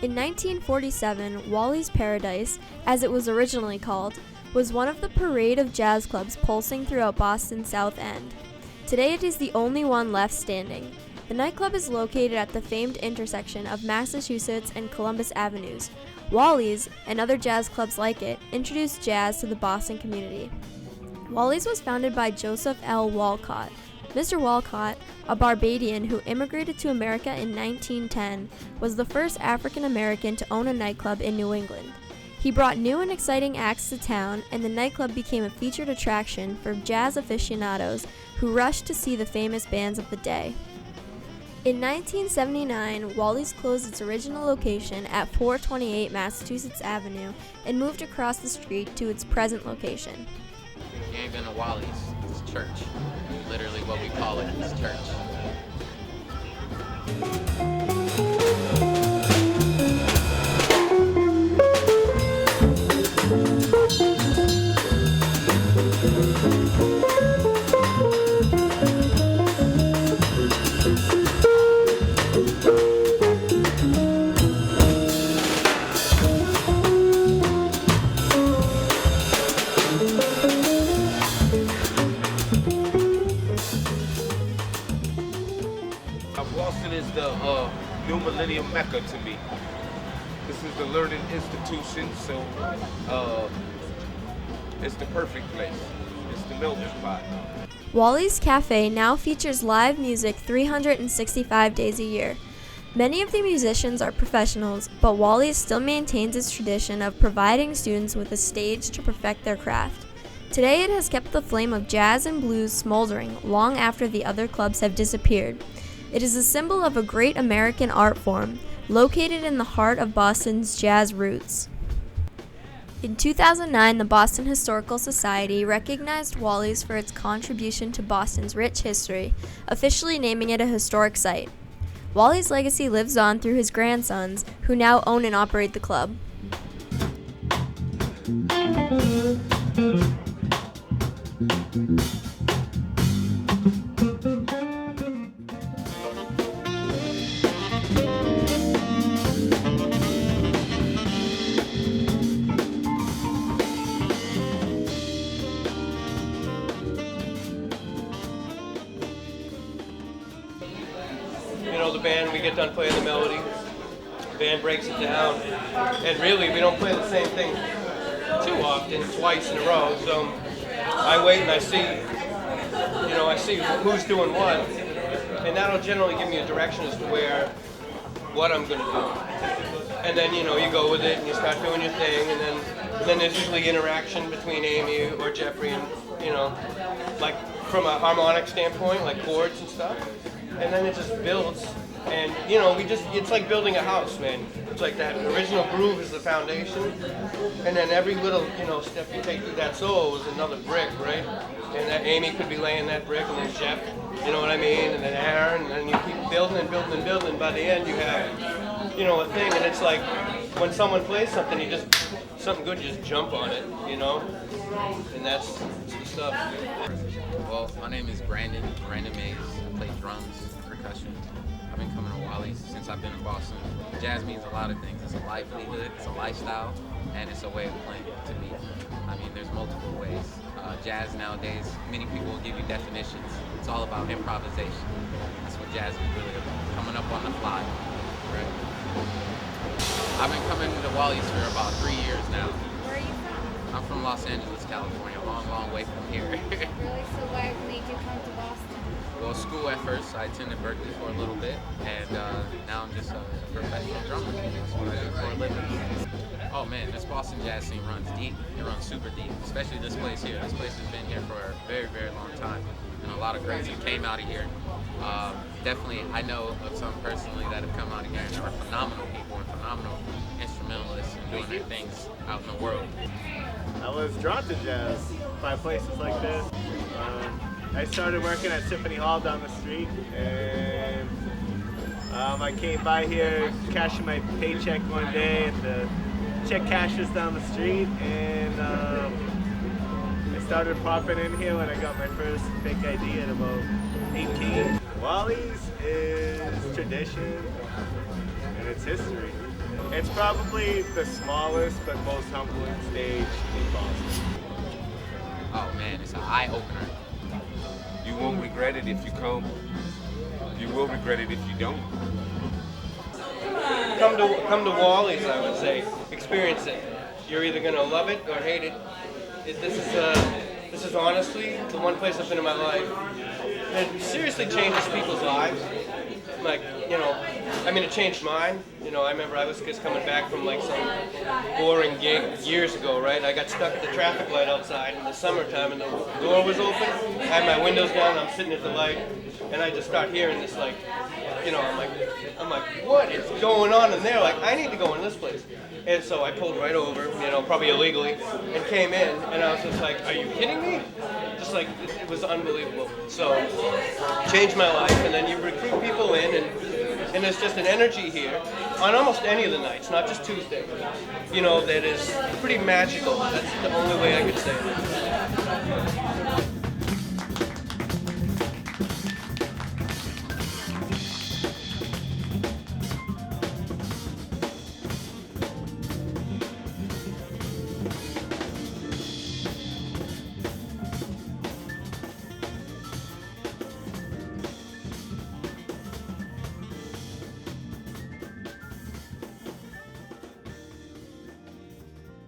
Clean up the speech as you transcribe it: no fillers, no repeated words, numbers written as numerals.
In 1947, Wally's Paradise, as it was originally called, was one of the parade of jazz clubs pulsing throughout Boston's South End. Today it is the only one left standing. The nightclub is located at the famed intersection of Massachusetts and Columbus Avenues. Wally's, and other jazz clubs like it, introduced jazz to the Boston community. Wally's was founded by Joseph L. Walcott. Mr. Walcott, a Barbadian who immigrated to America in 1910, was the first African American to own a nightclub in New England. He brought new and exciting acts to town, and the nightclub became a featured attraction for jazz aficionados who rushed to see the famous bands of the day. In 1979, Wally's closed its original location at 428 Massachusetts Avenue and moved across the street to its present location. You ain't been to Wally's, it's church. Literally what we call it is church. Boston is the new millennium mecca to me. This is the learning institution, so it's the perfect place. It's the melting pot. Wally's Cafe now features live music 365 days a year. Many of the musicians are professionals, but Wally's still maintains its tradition of providing students with a stage to perfect their craft. Today it has kept the flame of jazz and blues smoldering long after the other clubs have disappeared. It is a symbol of a great American art form, located in the heart of Boston's jazz roots. In 2009, the Boston Historical Society recognized Wally's for its contribution to Boston's rich history, officially naming it a historic site. Wally's legacy lives on through his grandsons, who now own and operate the club. You know, the band, we get done playing the melody, the band breaks it down, and really we don't play the same thing too often, twice in a row, so I wait and I see who's doing what, and that'll generally give me a direction as to what I'm going to do. And then, you go with it and you start doing your thing, and then there's usually interaction between Amy or Jeffrey and, like from a harmonic standpoint, like chords and stuff. And then it just builds, and it's like building a house, man. It's like that original groove is the foundation, and then every little, step you take through that soul is another brick, right? And that Amy could be laying that brick, and then Jeff, you know what I mean? And then Aaron, and then you keep building and building and building, and by the end you have, a thing, and it's like when someone plays something, something good, you just jump on it, and that's the stuff. Well, my name is Brandon Mays. I play drums and percussion. I've been coming to Wally's since I've been in Boston. Jazz means a lot of things. It's a livelihood, it's a lifestyle, and it's a way of playing to me. I mean, there's multiple ways. Jazz nowadays, many people will give you definitions. It's all about improvisation. That's what jazz is really about, coming up on the fly, right? I've been coming to Wally's for about 3 years now. Where are you from? I'm from Los Angeles, California, a long, long way from here. Really? So why made you come to Boston? Well, school at first, I attended Berkeley for a little bit, and now I'm just a professional drummer. That's what I do for a living. Oh man, this Boston jazz scene runs deep. It runs super deep, especially this place here. This place has been here for a very, very long time, and a lot of greats have came out of here. Definitely, I know of some personally that have come out of here and are phenomenal people and phenomenal instrumentalists and doing their things out in the world. I was drawn to jazz by places like this. I started working at Symphony Hall down the street, and I came by here cashing my paycheck one day at the check cashers down the street, and I started popping in here when I got my first big ID at about 18. Wally's is tradition and it's history. It's probably the smallest but most humbling stage in Boston. Oh man, it's an eye opener. You won't regret it if you come. You will regret it if you don't. Come to Wally's, I would say. Experience it. You're either gonna love it or hate it. This is honestly the one place I've been in my life that seriously changes people's lives. Like, it changed mine. I remember I was just coming back from like some boring gig years ago, right? I got stuck at the traffic light outside in the summertime and the door was open. I had my windows down, I'm sitting at the light, and I just start hearing this like, I'm like, what is going on in there? Like, I need to go in this place. And so I pulled right over, probably illegally, and came in, and I was just like, are you kidding me? Just like, it was unbelievable. So, changed my life, and then you recruit people in, and there's just an energy here on almost any of the nights, not just Tuesday, that is pretty magical. That's the only way I could say it.